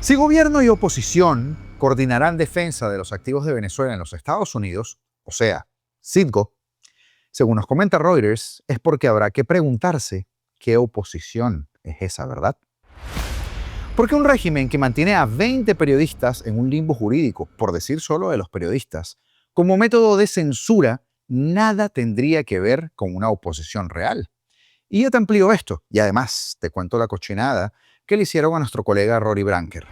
Si gobierno y oposición coordinarán defensa de los activos de Venezuela en los Estados Unidos, o sea, Citgo, según nos comenta Reuters, es porque habrá que preguntarse qué oposición es esa, ¿verdad? Porque un régimen que mantiene a 20 periodistas en un limbo jurídico, por decir solo de los periodistas, como método de censura, nada tendría que ver con una oposición real. Y ya te amplío esto, y además te cuento la cochinada que le hicieron a nuestro colega Rory Branker.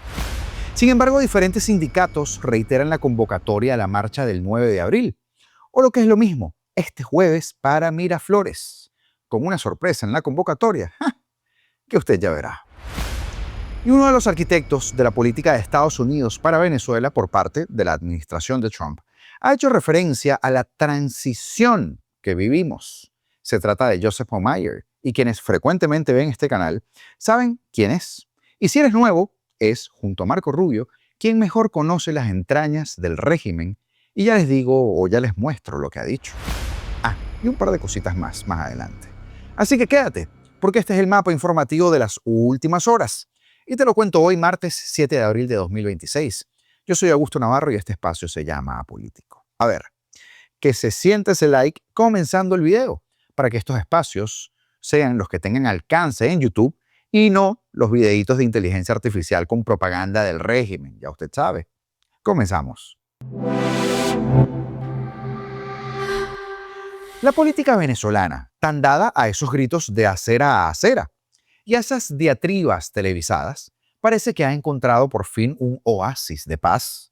Sin embargo, diferentes sindicatos reiteran la convocatoria a la marcha del 9 de abril, o lo que es lo mismo, este jueves para Miraflores, con una sorpresa en la convocatoria, que usted ya verá. Y uno de los arquitectos de la política de Estados Unidos para Venezuela por parte de la administración de Trump ha hecho referencia a la transición que vivimos. Se trata de Joseph Omayer, y quienes frecuentemente ven este canal saben quién es. Y si eres nuevo, es, junto a Marco Rubio, quien mejor conoce las entrañas del régimen, y ya les digo o ya les muestro lo que ha dicho. Y un par de cositas más adelante. Así que quédate, porque este es el mapa informativo de las últimas horas. Y te lo cuento hoy, martes 7 de abril de 2026. Yo soy Augusto Navarro y este espacio se llama Apolítico. A ver, que se siente ese like comenzando el video, para que estos espacios sean los que tengan alcance en YouTube y no los videitos de inteligencia artificial con propaganda del régimen, ya usted sabe. Comenzamos. La política venezolana, tan dada a esos gritos de acera a acera y a esas diatribas televisadas, parece que ha encontrado por fin un oasis de paz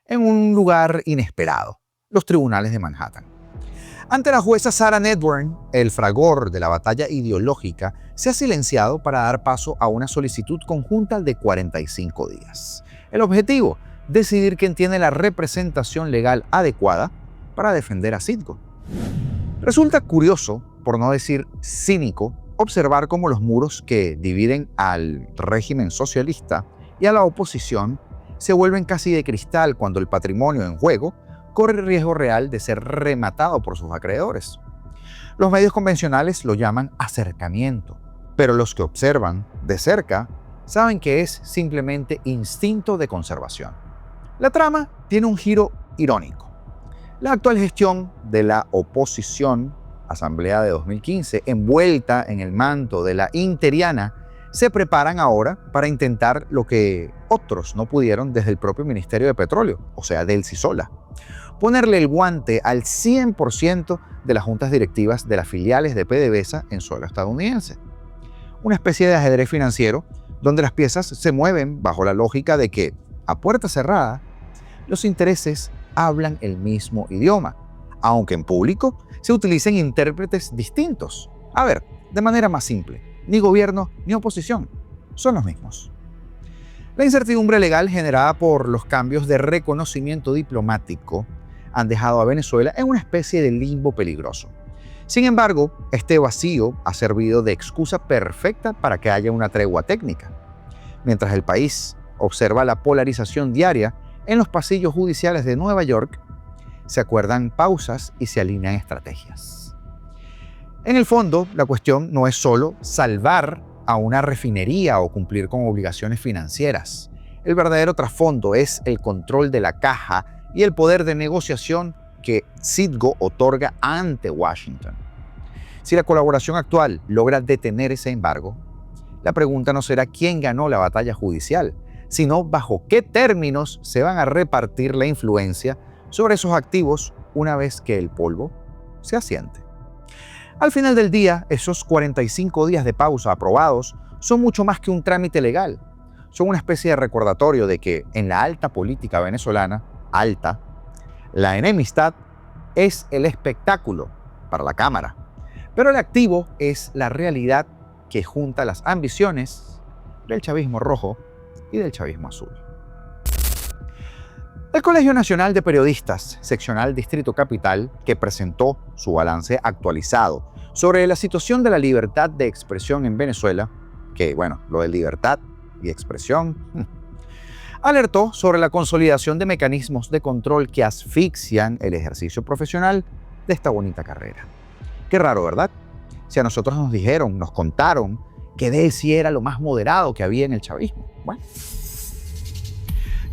en un lugar inesperado, los tribunales de Manhattan. Ante la jueza Sarah Nedburn, el fragor de la batalla ideológica se ha silenciado para dar paso a una solicitud conjunta de 45 días. El objetivo, decidir quién tiene la representación legal adecuada para defender a Citgo. Resulta curioso, por no decir cínico, observar cómo los muros que dividen al régimen socialista y a la oposición se vuelven casi de cristal cuando el patrimonio en juego corre el riesgo real de ser rematado por sus acreedores. Los medios convencionales lo llaman acercamiento, pero los que observan de cerca saben que es simplemente instinto de conservación. La trama tiene un giro irónico. La actual gestión de la oposición, Asamblea de 2015, envuelta en el manto de la interiana, se preparan ahora para intentar lo que otros no pudieron desde el propio Ministerio de Petróleo, o sea, del CISOLA. Ponerle el guante al 100% de las juntas directivas de las filiales de PDVSA en suelo estadounidense. Una especie de ajedrez financiero donde las piezas se mueven bajo la lógica de que, a puerta cerrada, los intereses hablan el mismo idioma, aunque en público se utilicen intérpretes distintos. A ver, de manera más simple, ni gobierno ni oposición son los mismos. La incertidumbre legal generada por los cambios de reconocimiento diplomático han dejado a Venezuela en una especie de limbo peligroso. Sin embargo, este vacío ha servido de excusa perfecta para que haya una tregua técnica. Mientras el país observa la polarización diaria en los pasillos judiciales de Nueva York, se acuerdan pausas y se alinean estrategias. En el fondo, la cuestión no es solo salvar a una refinería o cumplir con obligaciones financieras. El verdadero trasfondo es el control de la caja y el poder de negociación que Citgo otorga ante Washington. Si la colaboración actual logra detener ese embargo, la pregunta no será quién ganó la batalla judicial, sino bajo qué términos se van a repartir la influencia sobre esos activos una vez que el polvo se asiente. Al final del día, esos 45 días de pausa aprobados son mucho más que un trámite legal. Son una especie de recordatorio de que en la alta política venezolana, la enemistad es el espectáculo para la Cámara, pero el activo es la realidad que junta las ambiciones del chavismo rojo y del chavismo azul. El Colegio Nacional de Periodistas, seccional Distrito Capital, que presentó su balance actualizado sobre la situación de la libertad de expresión en Venezuela, que lo de libertad y expresión, alertó sobre la consolidación de mecanismos de control que asfixian el ejercicio profesional de esta bonita carrera. Qué raro, ¿verdad? Si a nosotros nos contaron que DECI era lo más moderado que había en el chavismo. Bueno,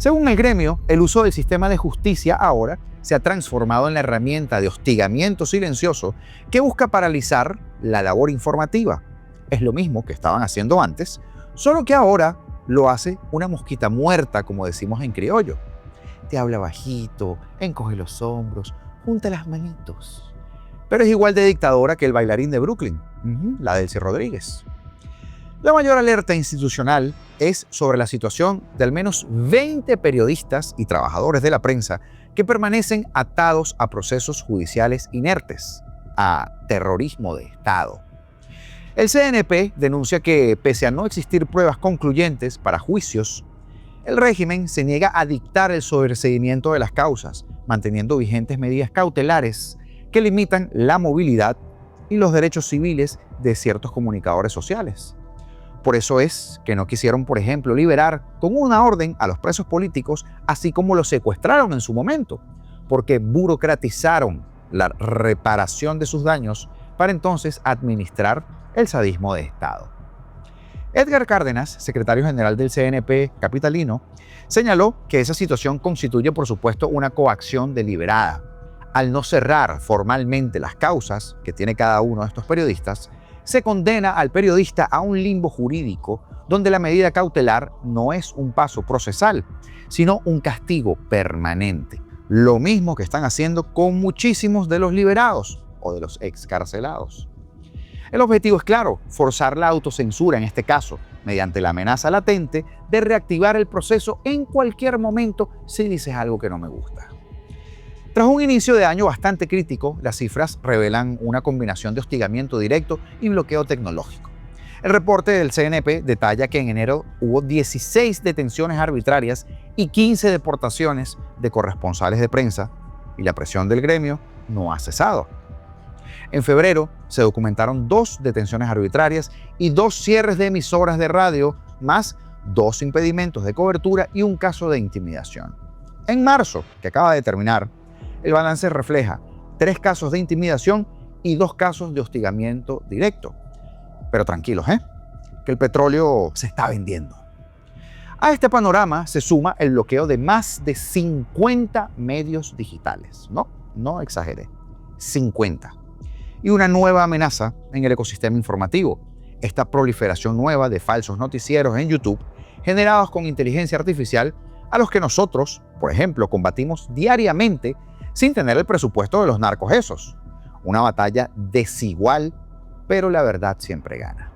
Según el gremio, el uso del sistema de justicia ahora se ha transformado en la herramienta de hostigamiento silencioso que busca paralizar la labor informativa. Es lo mismo que estaban haciendo antes, solo que ahora lo hace una mosquita muerta, como decimos en criollo. Te habla bajito, encoge los hombros, junta las manitos. Pero es igual de dictadora que el bailarín de Brooklyn, la Delcy Rodríguez. La mayor alerta institucional es sobre la situación de al menos 20 periodistas y trabajadores de la prensa que permanecen atados a procesos judiciales inertes, a terrorismo de Estado. El CNP denuncia que, pese a no existir pruebas concluyentes para juicios, el régimen se niega a dictar el sobreseimiento de las causas, manteniendo vigentes medidas cautelares que limitan la movilidad y los derechos civiles de ciertos comunicadores sociales. Por eso es que no quisieron, por ejemplo, liberar con una orden a los presos políticos, así como los secuestraron en su momento, porque burocratizaron la reparación de sus daños para entonces administrar el sadismo de Estado. Edgar Cárdenas, secretario general del CNP capitalino, señaló que esa situación constituye, por supuesto, una coacción deliberada. Al no cerrar formalmente las causas que tiene cada uno de estos periodistas, se condena al periodista a un limbo jurídico donde la medida cautelar no es un paso procesal, sino un castigo permanente. Lo mismo que están haciendo con muchísimos de los liberados o de los excarcelados. El objetivo es claro, forzar la autocensura en este caso, mediante la amenaza latente de reactivar el proceso en cualquier momento si dices algo que no me gusta. Tras un inicio de año bastante crítico, las cifras revelan una combinación de hostigamiento directo y bloqueo tecnológico. El reporte del CNP detalla que en enero hubo 16 detenciones arbitrarias y 15 deportaciones de corresponsales de prensa, y la presión del gremio no ha cesado. En febrero se documentaron 2 detenciones arbitrarias y 2 cierres de emisoras de radio, más 2 impedimentos de cobertura y un caso de intimidación. En marzo, que acaba de terminar, el balance refleja 3 casos de intimidación y 2 casos de hostigamiento directo. Pero tranquilos, que el petróleo se está vendiendo. A este panorama se suma el bloqueo de más de 50 medios digitales. No exageré, 50. Y una nueva amenaza en el ecosistema informativo. Esta proliferación nueva de falsos noticieros en YouTube, generados con inteligencia artificial, a los que nosotros, por ejemplo, combatimos diariamente sin tener el presupuesto de los narcos esos. Una batalla desigual, pero la verdad siempre gana.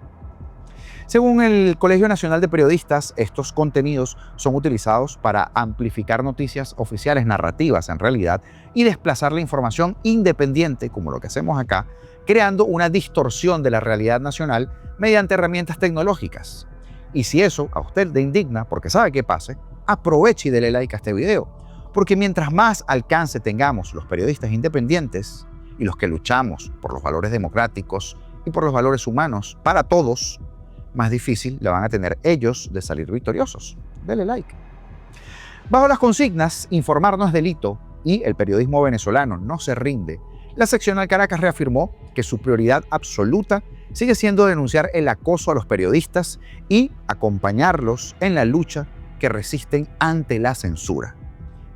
Según el Colegio Nacional de Periodistas, estos contenidos son utilizados para amplificar noticias oficiales narrativas en realidad y desplazar la información independiente, como lo que hacemos acá, creando una distorsión de la realidad nacional mediante herramientas tecnológicas. Y si eso a usted le indigna porque sabe qué pase, aproveche y dele like a este video, porque mientras más alcance tengamos los periodistas independientes y los que luchamos por los valores democráticos y por los valores humanos para todos, más difícil la van a tener ellos de salir victoriosos. Dele like. Bajo las consignas "informar no es delito" y "el periodismo venezolano no se rinde", la seccional Caracas reafirmó que su prioridad absoluta sigue siendo denunciar el acoso a los periodistas y acompañarlos en la lucha que resisten ante la censura.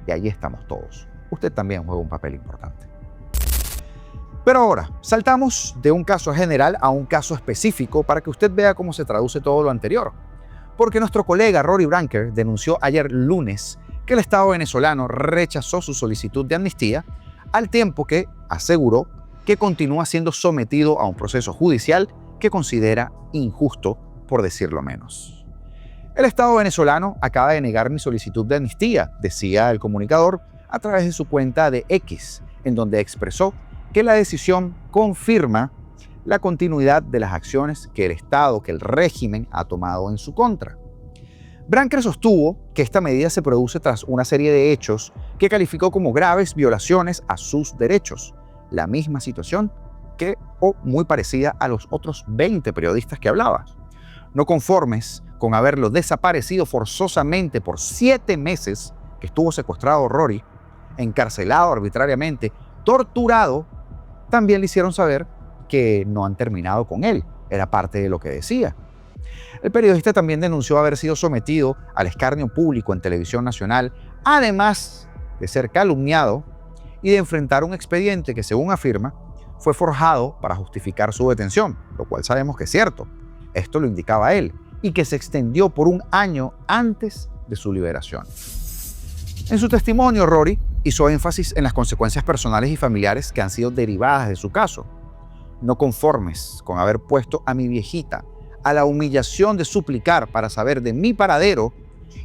Y ahí estamos todos. Usted también juega un papel importante. Pero ahora, saltamos de un caso general a un caso específico para que usted vea cómo se traduce todo lo anterior. Porque nuestro colega Rory Branker denunció ayer lunes que el Estado venezolano rechazó su solicitud de amnistía, al tiempo que aseguró que continúa siendo sometido a un proceso judicial que considera injusto, por decirlo menos. El Estado venezolano acaba de negar mi solicitud de amnistía, decía el comunicador a través de su cuenta de X, en donde expresó que la decisión confirma la continuidad de las acciones que el Estado, que el régimen ha tomado en su contra. Branker sostuvo que esta medida se produce tras una serie de hechos que calificó como graves violaciones a sus derechos, la misma situación que o muy parecida a los otros 20 periodistas que hablaba. No conformes con haberlo desaparecido forzosamente por 7 meses que estuvo secuestrado Rory, encarcelado arbitrariamente, torturado, también le hicieron saber que no han terminado con él. Era parte de lo que decía. El periodista también denunció haber sido sometido al escarnio público en televisión nacional, además de ser calumniado y de enfrentar un expediente que, según afirma, fue forjado para justificar su detención, lo cual sabemos que es cierto. Esto lo indicaba él, y que se extendió por un año antes de su liberación. En su testimonio, Rory hizo énfasis en las consecuencias personales y familiares que han sido derivadas de su caso. No conformes con haber puesto a mi viejita a la humillación de suplicar para saber de mi paradero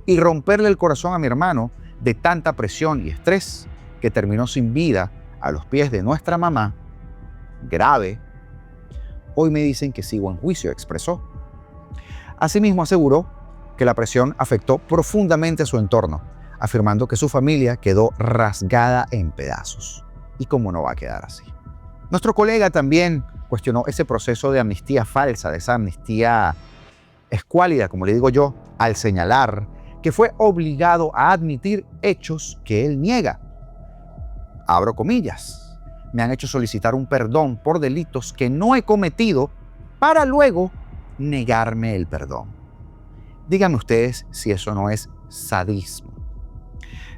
y romperle el corazón a mi hermano de tanta presión y estrés que terminó sin vida a los pies de nuestra mamá, grave, hoy me dicen que sigo en juicio, expresó. Asimismo aseguró que la presión afectó profundamente a su entorno, afirmando que su familia quedó rasgada en pedazos. ¿Y cómo no va a quedar así? Nuestro colega también cuestionó ese proceso de amnistía falsa, de esa amnistía escuálida, como le digo yo, al señalar que fue obligado a admitir hechos que él niega. Abro comillas. Me han hecho solicitar un perdón por delitos que no he cometido para luego negarme el perdón. Díganme ustedes si eso no es sadismo.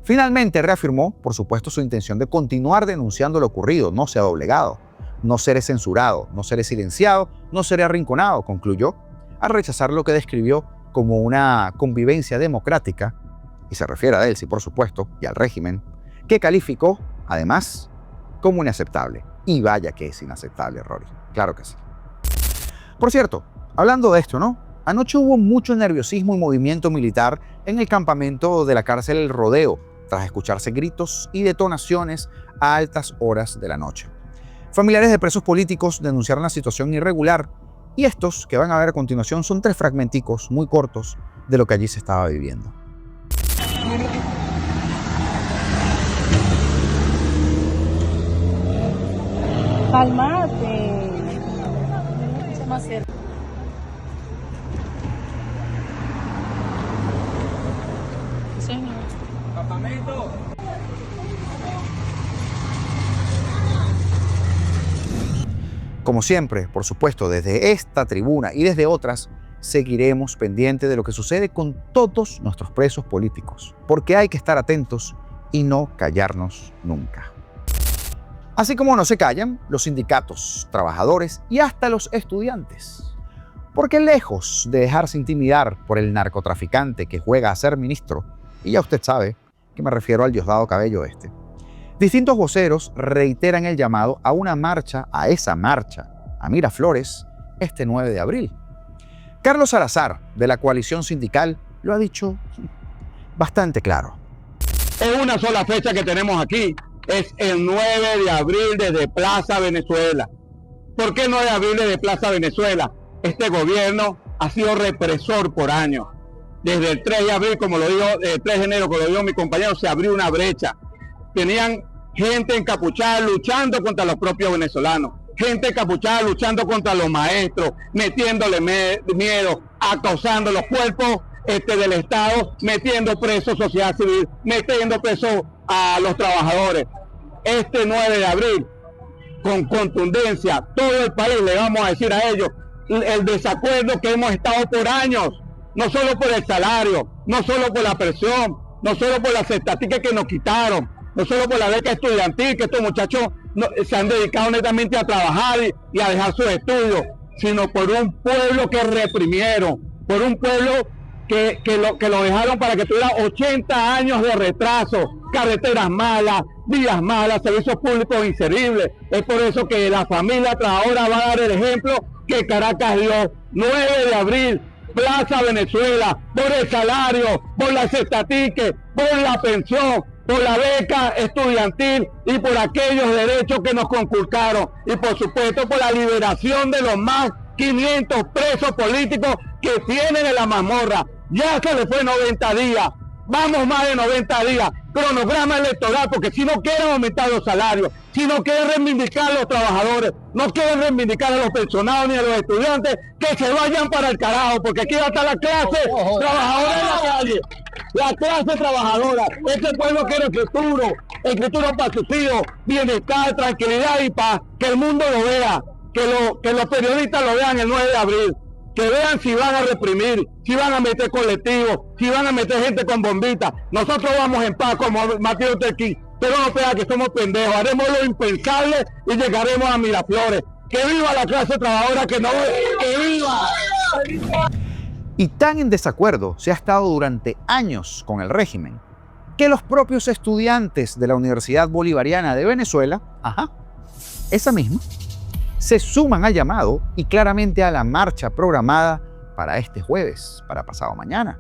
Finalmente reafirmó, por supuesto, su intención de continuar denunciando lo ocurrido. No se ha doblegado. No seré censurado, no seré silenciado, no seré arrinconado, concluyó, al rechazar lo que describió como una convivencia democrática, y se refiere a él, sí, por supuesto, y al régimen, que calificó, además, como inaceptable. Y vaya que es inaceptable, Rory. Claro que sí. Por cierto, hablando de esto, ¿no? Anoche hubo mucho nerviosismo y movimiento militar en el campamento de la cárcel El Rodeo, tras escucharse gritos y detonaciones a altas horas de la noche. Familiares de presos políticos denunciaron la situación irregular y estos que van a ver a continuación son 3 fragmenticos muy cortos de lo que allí se estaba viviendo. Calmate. Señor. Campamento. Como siempre, por supuesto, desde esta tribuna y desde otras, seguiremos pendientes de lo que sucede con todos nuestros presos políticos, porque hay que estar atentos y no callarnos nunca. Así como no se callan los sindicatos, trabajadores y hasta los estudiantes. Porque lejos de dejarse intimidar por el narcotraficante que juega a ser ministro, y ya usted sabe que me refiero al Diosdado Cabello este, distintos voceros reiteran el llamado a una marcha, a esa marcha, a Miraflores, este 9 de abril. Carlos Salazar, de la coalición sindical, lo ha dicho bastante claro. Es una sola fecha que tenemos aquí, es el 9 de abril desde Plaza Venezuela. ¿Por qué 9 de abril desde Plaza Venezuela? Este gobierno ha sido represor por años. Desde el 3 de abril, como lo dijo, el 3 de enero, como lo dijo mi compañero, se abrió una brecha. Tenían gente encapuchada luchando contra los propios venezolanos, gente encapuchada luchando contra los maestros, metiéndole miedo, acosando los cuerpos del Estado, metiendo presos sociedad civil, metiendo presos a los trabajadores. Este 9 de abril, con contundencia, todo el país le vamos a decir a ellos el desacuerdo que hemos estado por años, no solo por el salario, no solo por la presión, no solo por las estadísticas que nos quitaron, no solo por la beca estudiantil, que estos muchachos se han dedicado netamente a trabajar y a dejar sus estudios, sino por un pueblo que reprimieron, por un pueblo que lo dejaron para que tuviera 80 años de retraso, carreteras malas, vías malas, servicios públicos inservibles. Es por eso que la familia trabajadora va a dar el ejemplo que Caracas dio. 9 de abril, Plaza Venezuela, por el salario, por las estadísticas, por la pensión, por la beca estudiantil y por aquellos derechos que nos conculcaron, y por supuesto por la liberación de los más 500 presos políticos que tienen en la mazmorra. Ya se le fue 90 días, vamos más de 90 días, cronograma electoral, porque si no quieren aumentar los salarios, si no quieren reivindicar a los trabajadores, no quieren reivindicar a los pensionados ni a los estudiantes, que se vayan para el carajo, porque aquí va a estar la clase trabajadora en la calle. La clase trabajadora, este pueblo quiere el futuro para sus hijos, bienestar, tranquilidad y paz, que el mundo lo vea, que los periodistas lo vean el 9 de abril. que vean si van a reprimir, si van a meter colectivos, si van a meter gente con bombitas. Nosotros vamos en paz como Mateo Tequín, pero no crean que somos pendejos, haremos lo impensable y llegaremos a Miraflores. ¡Que viva la clase trabajadora! ¡Que no! ¡Que viva! Y tan en desacuerdo se ha estado durante años con el régimen, que los propios estudiantes de la Universidad Bolivariana de Venezuela, esa misma, se suman al llamado y claramente a la marcha programada para este jueves, para pasado mañana.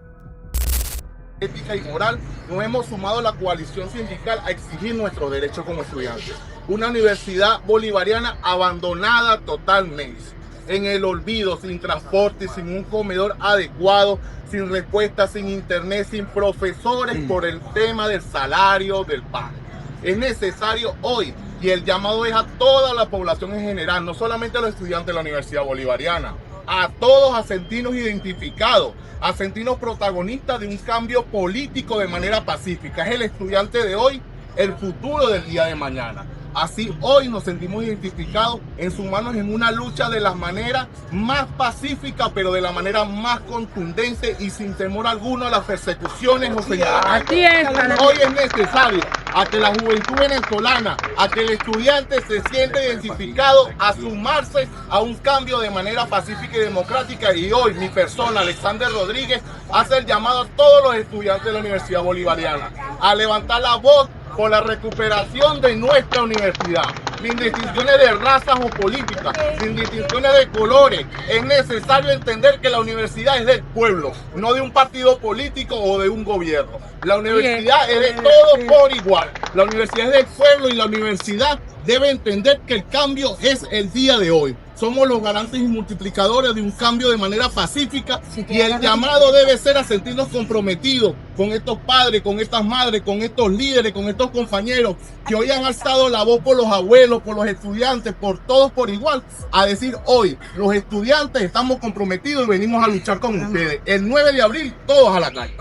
Ética y moral, nos hemos sumado a la coalición sindical a exigir nuestros derechos como estudiantes. Una universidad bolivariana abandonada totalmente, en el olvido, sin transporte, sin un comedor adecuado, sin respuesta, sin internet, sin profesores por el tema del salario del pago. Es necesario hoy, y el llamado es a toda la población en general, no solamente a los estudiantes de la Universidad Bolivariana, a todos a sentirnos identificados, a sentirnos protagonistas de un cambio político de manera pacífica. Es el estudiante de hoy, el futuro del día de mañana. Así hoy nos sentimos identificados en sumarnos en una lucha de la manera más pacífica, pero de la manera más contundente y sin temor alguno a las persecuciones o señalamientos. Hoy es necesario a que la juventud venezolana, a que el estudiante se sienta identificado a sumarse a un cambio de manera pacífica y democrática. Y hoy mi persona, Alexander Rodríguez, hace el llamado a todos los estudiantes de la Universidad Bolivariana a levantar la voz por la recuperación de nuestra universidad, sin distinciones de razas o políticas, sin distinciones de colores. Es necesario entender que la universidad es del pueblo, no de un partido político o de un gobierno. La universidad es de todos por igual. La universidad es del pueblo y la universidad debe entender que el cambio es el día de hoy. Somos los garantes y multiplicadores de un cambio de manera pacífica y el llamado debe ser a sentirnos comprometidos con estos padres, con estas madres, con estos líderes, con estos compañeros que hoy han alzado la voz por los abuelos, por los estudiantes, por todos por igual, a decir hoy, los estudiantes estamos comprometidos y venimos a luchar con ustedes. El 9 de abril, todos a la calle.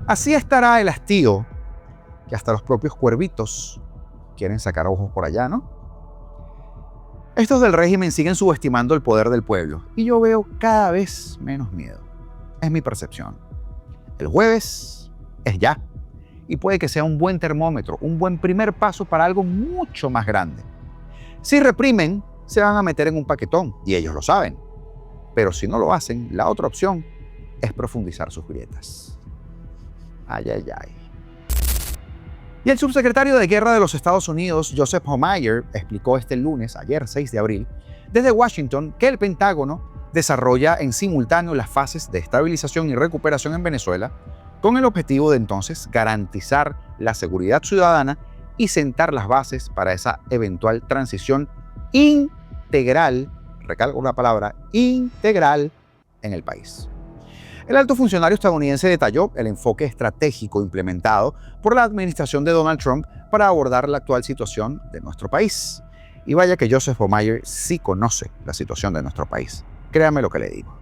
Así estará el hastío que hasta los propios cuervitos quieren sacar ojos por allá, ¿no? Estos del régimen siguen subestimando el poder del pueblo y yo veo cada vez menos miedo. Es mi percepción. El jueves es ya y puede que sea un buen termómetro, un buen primer paso para algo mucho más grande. Si reprimen, se van a meter en un paquetón y ellos lo saben. Pero si no lo hacen, la otra opción es profundizar sus grietas. Ay, ay, ay. Y el subsecretario de Guerra de los Estados Unidos, Joseph Homeyer, explicó este lunes, ayer 6 de abril, desde Washington, que el Pentágono desarrolla en simultáneo las fases de estabilización y recuperación en Venezuela, con el objetivo de entonces garantizar la seguridad ciudadana y sentar las bases para esa eventual transición integral, recalco la palabra, integral en el país. El alto funcionario estadounidense detalló el enfoque estratégico implementado por la administración de Donald Trump para abordar la actual situación de nuestro país. Y vaya que Joseph Homeyer sí conoce la situación de nuestro país. Créame lo que le digo.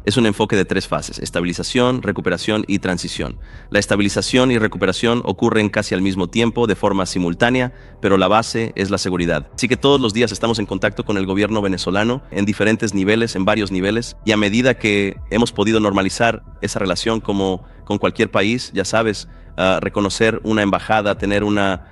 Es un enfoque de 3 fases: estabilización, recuperación y transición. La estabilización y recuperación ocurren casi al mismo tiempo, de forma simultánea, pero la base es la seguridad. Así que todos los días estamos en contacto con el gobierno venezolano en diferentes niveles, en varios niveles, y a medida que hemos podido normalizar esa relación como con cualquier país, ya sabes, reconocer una embajada, tener una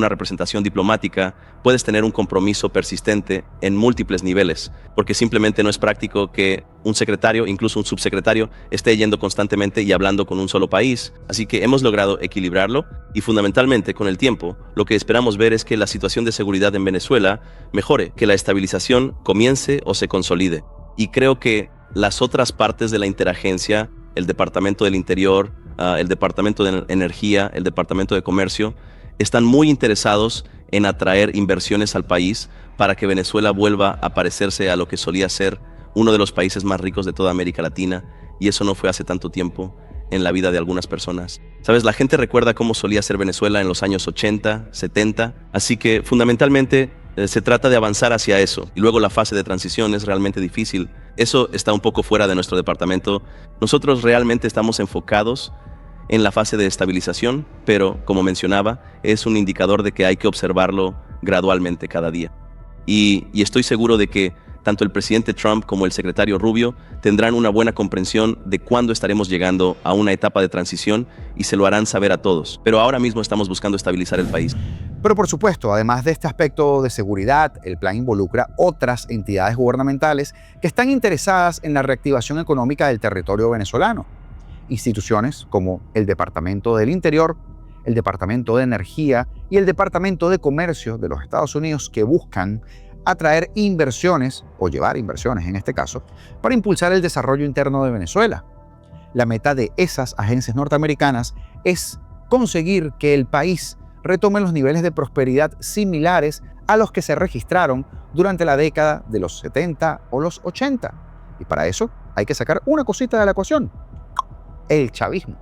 representación diplomática, puedes tener un compromiso persistente en múltiples niveles, porque simplemente no es práctico que un secretario, incluso un subsecretario, esté yendo constantemente y hablando con un solo país. Así que hemos logrado equilibrarlo y fundamentalmente con el tiempo lo que esperamos ver es que la situación de seguridad en Venezuela mejore, que la estabilización comience o se consolide. Y creo que las otras partes de la interagencia, el Departamento del Interior, el Departamento de Energía, el Departamento de Comercio, están muy interesados en atraer inversiones al país para que Venezuela vuelva a parecerse a lo que solía ser uno de los países más ricos de toda América Latina, y eso no fue hace tanto tiempo en la vida de algunas personas. Sabes, la gente recuerda cómo solía ser Venezuela en los años 80, 70, así que fundamentalmente se trata de avanzar hacia eso. Y luego la fase de transición es realmente difícil. Eso está un poco fuera de nuestro departamento. Nosotros realmente estamos enfocados en la fase de estabilización, pero como mencionaba, es un indicador de que hay que observarlo gradualmente cada día. Y estoy seguro de que tanto el presidente Trump como el secretario Rubio tendrán una buena comprensión de cuándo estaremos llegando a una etapa de transición y se lo harán saber a todos. Pero ahora mismo estamos buscando estabilizar el país. Pero por supuesto, además de este aspecto de seguridad, el plan involucra otras entidades gubernamentales que están interesadas en la reactivación económica del territorio venezolano. Instituciones como el Departamento del Interior, el Departamento de Energía y el Departamento de Comercio de los Estados Unidos, que buscan atraer inversiones, o llevar inversiones en este caso, para impulsar el desarrollo interno de Venezuela. La meta de esas agencias norteamericanas es conseguir que el país retome los niveles de prosperidad similares a los que se registraron durante la década de los 70 o los 80. Y para eso hay que sacar una cosita de la ecuación: el chavismo.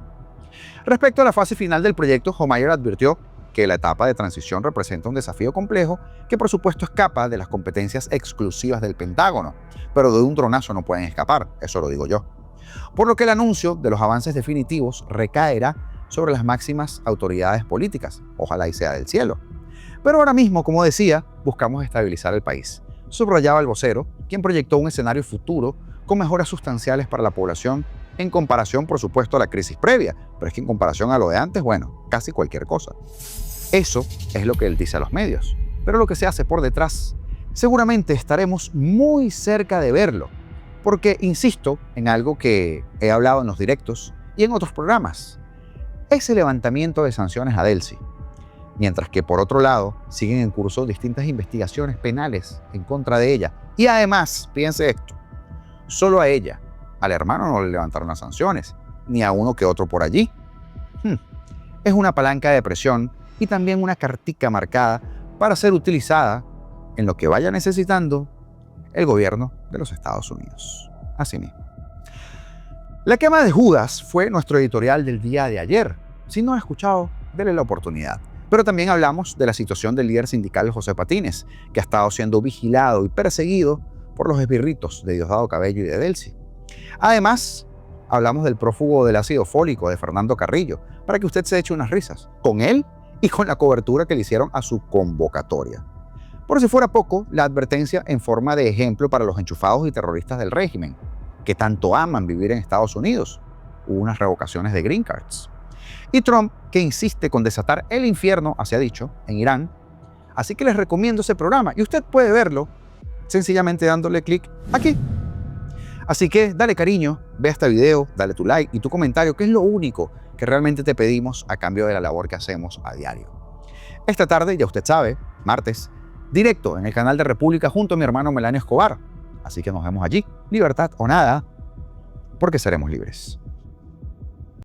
Respecto a la fase final del proyecto, Homayer advirtió que la etapa de transición representa un desafío complejo que por supuesto escapa de las competencias exclusivas del Pentágono, pero de un dronazo no pueden escapar, eso lo digo yo. Por lo que el anuncio de los avances definitivos recaerá sobre las máximas autoridades políticas, ojalá y sea del cielo. Pero ahora mismo, como decía, buscamos estabilizar el país, subrayaba el vocero, quien proyectó un escenario futuro con mejoras sustanciales para la población en comparación, por supuesto, a la crisis previa, pero es que en comparación a lo de antes, bueno, casi cualquier cosa. Eso es lo que él dice a los medios, pero lo que se hace por detrás, seguramente estaremos muy cerca de verlo, porque insisto en algo que he hablado en los directos y en otros programas: ese levantamiento de sanciones a Delcy, mientras que por otro lado siguen en curso distintas investigaciones penales en contra de ella. Y además, fíjense esto, solo a ella, al hermano no le levantaron las sanciones, ni a uno que otro por allí. Es una palanca de presión y también una cartica marcada para ser utilizada en lo que vaya necesitando el gobierno de los Estados Unidos. Así mismo. La quema de Judas fue nuestro editorial del día de ayer. Si no ha escuchado, denle la oportunidad. Pero también hablamos de la situación del líder sindical José Patines, que ha estado siendo vigilado y perseguido por los esbirritos de Diosdado Cabello y de Delcy. Además, hablamos del prófugo del ácido fólico de Fernando Carrillo, para que usted se eche unas risas, con él y con la cobertura que le hicieron a su convocatoria. Por si fuera poco, la advertencia en forma de ejemplo para los enchufados y terroristas del régimen, que tanto aman vivir en Estados Unidos. Hubo unas revocaciones de green cards. Y Trump, que insiste con desatar el infierno, así ha dicho, en Irán. Así que les recomiendo ese programa y usted puede verlo sencillamente dándole clic aquí. Así que dale cariño, ve este video, dale tu like y tu comentario, que es lo único que realmente te pedimos a cambio de la labor que hacemos a diario. Esta tarde, ya usted sabe, martes, directo en el canal de República junto a mi hermano Melanio Escobar. Así que nos vemos allí, libertad o nada, porque seremos libres.